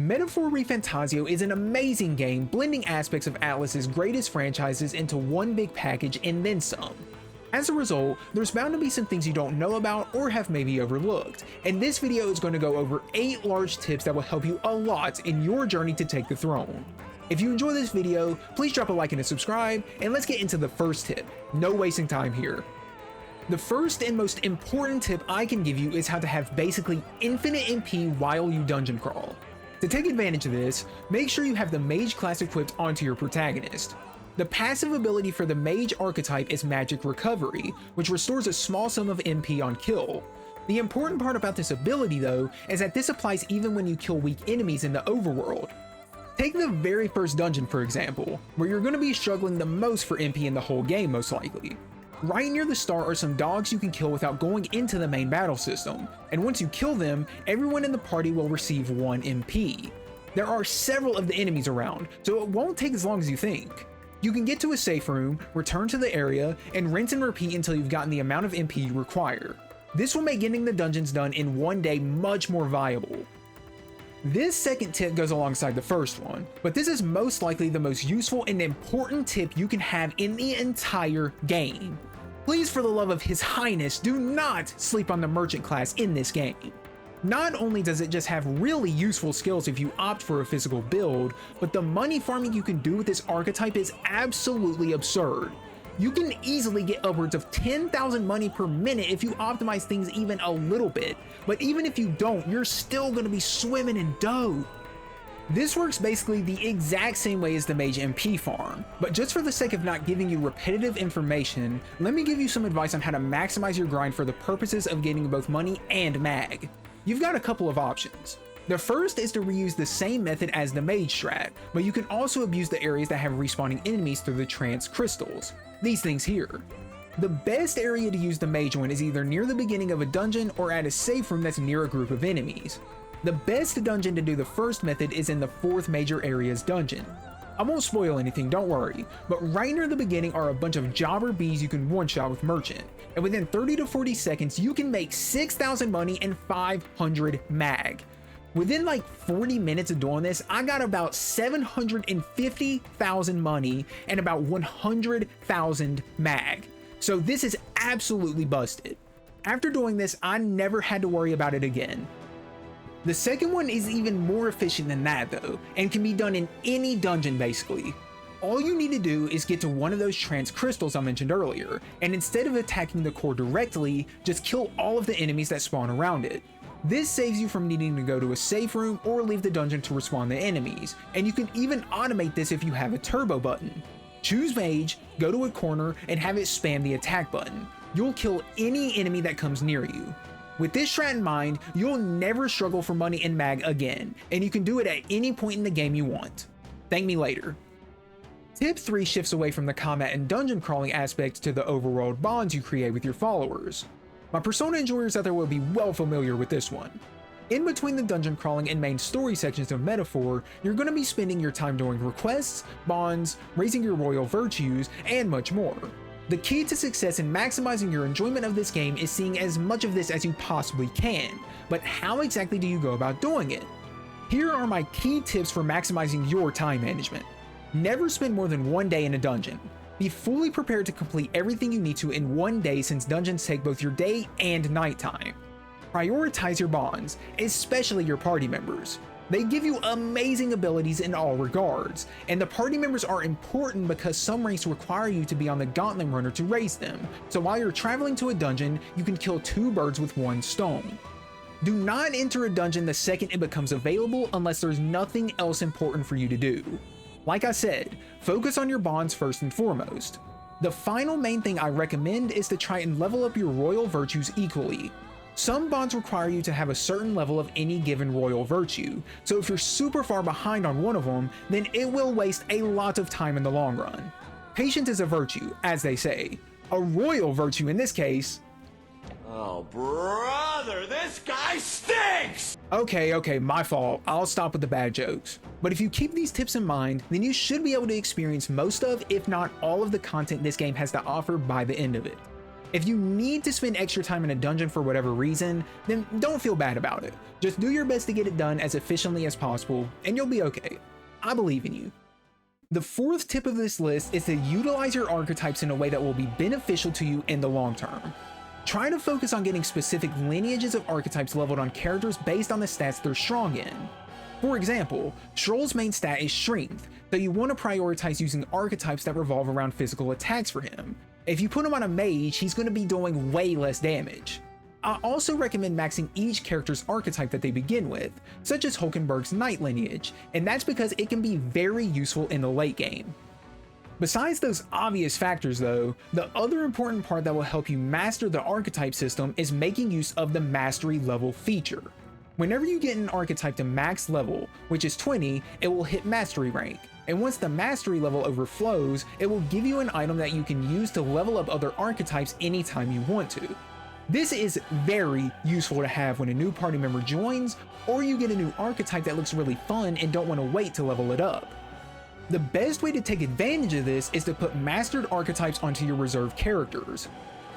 Metaphor Refantazio is an amazing game blending aspects of Atlus's greatest franchises into one big package and then some. As a result, there's bound to be some things you don't know about or have maybe overlooked, and this video is going to go over 8 large tips that will help you a lot in your journey to take the throne. If you enjoy this video, please drop a like and a subscribe, and let's get into the first tip. No wasting time here. The first and most important tip I can give you is how to have basically infinite MP while you dungeon crawl. To take advantage of this, make sure you have the mage class equipped onto your protagonist. The passive ability for the mage archetype is magic recovery, which restores a small sum of MP on kill. The important part about this ability though, is that this applies even when you kill weak enemies in the overworld. Take the very first dungeon for example, where you're going to be struggling the most for MP in the whole game most likely. Right near the start are some dogs you can kill without going into the main battle system, and once you kill them, everyone in the party will receive 1 MP. There are several of the enemies around, so it won't take as long as you think. You can get to a safe room, return to the area, and rinse and repeat until you've gotten the amount of MP you require. This will make getting the dungeons done in one day much more viable. This second tip goes alongside the first one, but this is most likely the most useful and important tip you can have in the entire game. Please, for the love of His Highness, do not sleep on the merchant class in this game. Not only does it just have really useful skills if you opt for a physical build, but the money farming you can do with this archetype is absolutely absurd. You can easily get upwards of 10,000 money per minute if you optimize things even a little bit, but even if you don't, you're still going to be swimming in dough. This works basically the exact same way as the mage MP farm, but just for the sake of not giving you repetitive information, let me give you some advice on how to maximize your grind for the purposes of getting both money and mag. You've got a couple of options. The first is to reuse the same method as the mage strat, but you can also abuse the areas that have respawning enemies through the trance crystals. These things here. The best area to use the mage one is either near the beginning of a dungeon or at a safe room that's near a group of enemies. The best dungeon to do the first method is in the 4th major area's dungeon. I won't spoil anything, don't worry, but right near the beginning are a bunch of jobber bees you can one-shot with merchant, and within 30 to 40 seconds you can make 6,000 money and 500 mag. Within like 40 minutes of doing this, I got about 750,000 money and about 100,000 mag. So this is absolutely busted. After doing this, I never had to worry about it again. The second one is even more efficient than that though, and can be done in any dungeon basically. All you need to do is get to one of those trance crystals I mentioned earlier, and instead of attacking the core directly, just kill all of the enemies that spawn around it. This saves you from needing to go to a safe room or leave the dungeon to respawn the enemies, and you can even automate this if you have a turbo button. Choose mage, go to a corner, and have it spam the attack button. You'll kill any enemy that comes near you. With this strat in mind, you'll never struggle for money and mag again, and you can do it at any point in the game you want. Thank me later. Tip 3 shifts away from the combat and dungeon crawling aspect to the overworld bonds you create with your followers. My Persona enjoyers out there will be well familiar with this one. In between the dungeon crawling and main story sections of Metaphor, you're going to be spending your time doing requests, bonds, raising your royal virtues, and much more. The key to success in maximizing your enjoyment of this game is seeing as much of this as you possibly can, but how exactly do you go about doing it? Here are my key tips for maximizing your time management. Never spend more than 1 day in a dungeon. Be fully prepared to complete everything you need to in 1 day since dungeons take both your day and night time. Prioritize your bonds, especially your party members. They give you amazing abilities in all regards, and the party members are important because some ranks require you to be on the gauntlet runner to raise them, so while you're traveling to a dungeon, you can kill 2 birds with 1 stone. Do not enter a dungeon the second it becomes available unless there's nothing else important for you to do. Like I said, focus on your bonds first and foremost. The final main thing I recommend is to try and level up your royal virtues equally. Some bonds require you to have a certain level of any given royal virtue, so if you're super far behind on one of them, then it will waste a lot of time in the long run. Patience is a virtue, as they say. A royal virtue in this case. Oh brother, this guy stinks! Okay, my fault. I'll stop with the bad jokes. But if you keep these tips in mind, then you should be able to experience most of, if not all of the content this game has to offer by the end of it. If you need to spend extra time in a dungeon for whatever reason, then don't feel bad about it. Just do your best to get it done as efficiently as possible, and you'll be okay. I believe in you. The fourth tip of this list is to utilize your archetypes in a way that will be beneficial to you in the long term. Try to focus on getting specific lineages of archetypes leveled on characters based on the stats they're strong in. For example, Stroll's main stat is Strength, so you want to prioritize using archetypes that revolve around physical attacks for him. If you put him on a mage, he's going to be doing way less damage. I also recommend maxing each character's archetype that they begin with, such as Hulkenberg's Knight lineage, and that's because it can be very useful in the late game. Besides those obvious factors though, the other important part that will help you master the archetype system is making use of the mastery level feature. Whenever you get an archetype to max level, which is 20, it will hit mastery rank. And once the mastery level overflows, it will give you an item that you can use to level up other archetypes anytime you want to. This is very useful to have when a new party member joins, or you get a new archetype that looks really fun and don't want to wait to level it up. The best way to take advantage of this is to put mastered archetypes onto your reserve characters.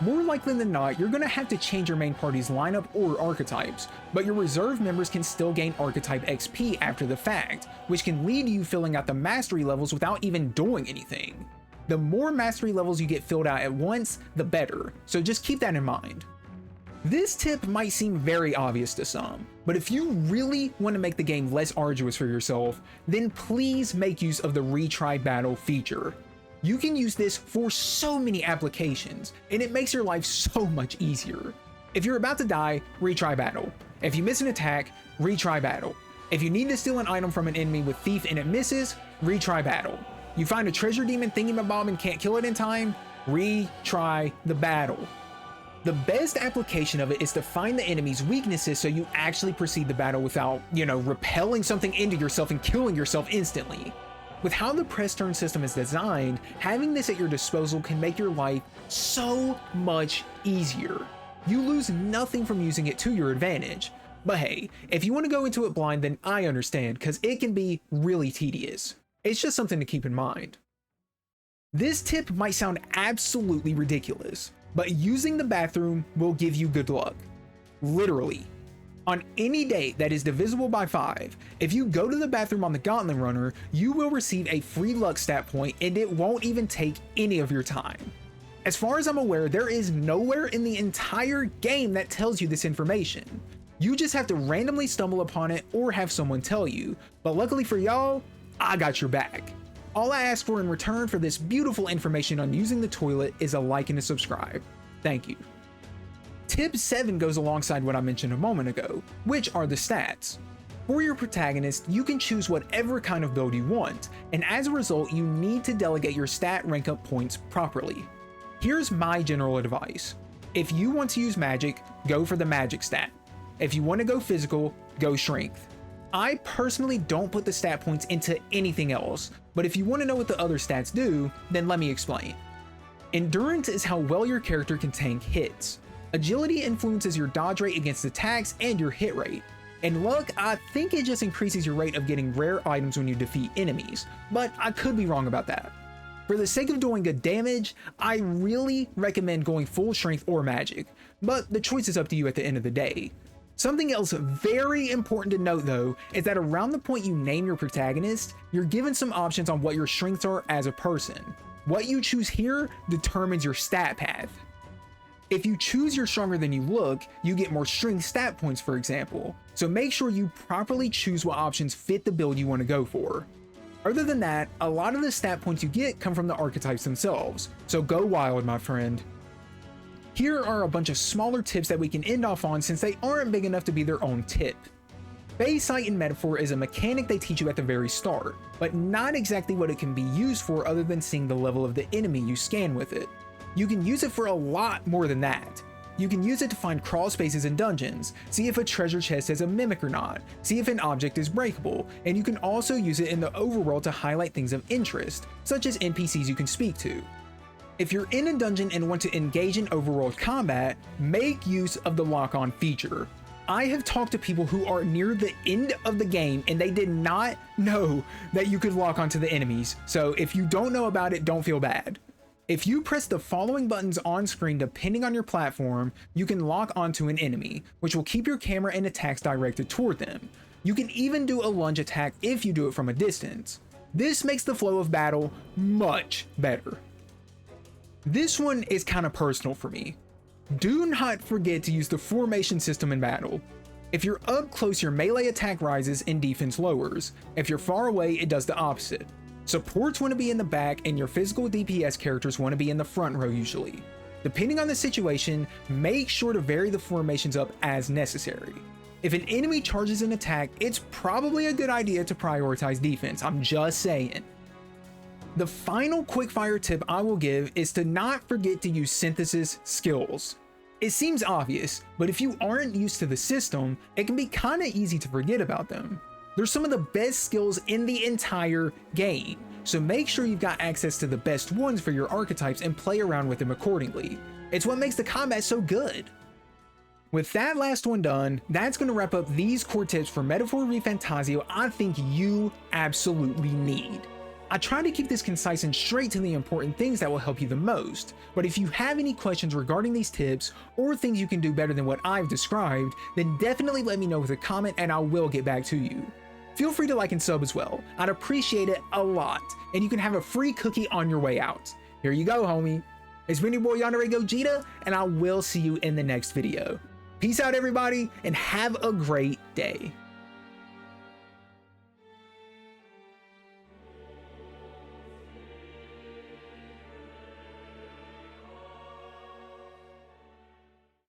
More likely than not, you're going to have to change your main party's lineup or archetypes, but your reserve members can still gain archetype XP after the fact, which can lead to you filling out the mastery levels without even doing anything. The more mastery levels you get filled out at once, the better, so just keep that in mind. This tip might seem very obvious to some, but if you really want to make the game less arduous for yourself, then please make use of the retry battle feature. You can use this for so many applications, and it makes your life so much easier. If you're about to die, retry battle. If you miss an attack, retry battle. If you need to steal an item from an enemy with Thief and it misses, retry battle. You find a treasure demon thingamabob and can't kill it in time, retry the battle. The best application of it is to find the enemy's weaknesses so you actually proceed the battle without, repelling something into yourself and killing yourself instantly. With how the press turn system is designed, having this at your disposal can make your life so much easier. You lose nothing from using it to your advantage. But hey, if you want to go into it blind, then I understand, because it can be really tedious. It's just something to keep in mind. This tip might sound absolutely ridiculous, but using the bathroom will give you good luck. Literally. On any day that is divisible by 5, if you go to the bathroom on the Gauntlet Runner, you will receive a free luck stat point and it won't even take any of your time. As far as I'm aware, there is nowhere in the entire game that tells you this information. You just have to randomly stumble upon it or have someone tell you, but luckily for y'all, I got your back. All I ask for in return for this beautiful information on using the toilet is a like and a subscribe. Thank you. Tip 7 goes alongside what I mentioned a moment ago, which are the stats. For your protagonist, you can choose whatever kind of build you want, and as a result, you need to delegate your stat rank up points properly. Here's my general advice. If you want to use magic, go for the magic stat. If you want to go physical, go strength. I personally don't put the stat points into anything else, but if you want to know what the other stats do, then let me explain. Endurance is how well your character can tank hits. Agility influences your dodge rate against attacks and your hit rate. And luck, I think it just increases your rate of getting rare items when you defeat enemies, but I could be wrong about that. For the sake of doing good damage, I really recommend going full strength or magic, but the choice is up to you at the end of the day. Something else very important to note though, is that around the point you name your protagonist, you're given some options on what your strengths are as a person. What you choose here determines your stat path. If you choose you're stronger than you look, you get more strength stat points, for example, so make sure you properly choose what options fit the build you want to go for. Other than that, a lot of the stat points you get come from the archetypes themselves, so go wild, my friend. Here are a bunch of smaller tips that we can end off on since they aren't big enough to be their own tip. Phase Sight and Metaphor is a mechanic they teach you at the very start, but not exactly what it can be used for other than seeing the level of the enemy you scan with it. You can use it for a lot more than that. You can use it to find crawl spaces in dungeons, see if a treasure chest has a mimic or not, see if an object is breakable, and you can also use it in the overworld to highlight things of interest, such as NPCs you can speak to. If you're in a dungeon and want to engage in overworld combat, make use of the lock-on feature. I have talked to people who are near the end of the game and they did not know that you could lock onto the enemies, so if you don't know about it, don't feel bad. If you press the following buttons on screen depending on your platform, you can lock onto an enemy, which will keep your camera and attacks directed toward them. You can even do a lunge attack if you do it from a distance. This makes the flow of battle much better. This one is kind of personal for me. Do not forget to use the formation system in battle. If you're up close, your melee attack rises and defense lowers. If you're far away, it does the opposite. Supports want to be in the back and your physical DPS characters want to be in the front row usually. Depending on the situation, make sure to vary the formations up as necessary. If an enemy charges an attack, it's probably a good idea to prioritize defense, I'm just saying. The final quickfire tip I will give is to not forget to use synthesis skills. It seems obvious, but if you aren't used to the system, it can be kinda easy to forget about them. They're some of the best skills in the entire game, so make sure you've got access to the best ones for your archetypes and play around with them accordingly. It's what makes the combat so good. With that last one done, that's going to wrap up these core tips for Metaphor Refantazio I think you absolutely need. I try to keep this concise and straight to the important things that will help you the most, but if you have any questions regarding these tips or things you can do better than what I've described, then definitely let me know with a comment and I will get back to you. Feel free to like and sub as well, I'd appreciate it a lot, and you can have a free cookie on your way out. Here you go, homie. It's been your boy Yandere Gogeta, and I will see you in the next video. Peace out everybody, and have a great day.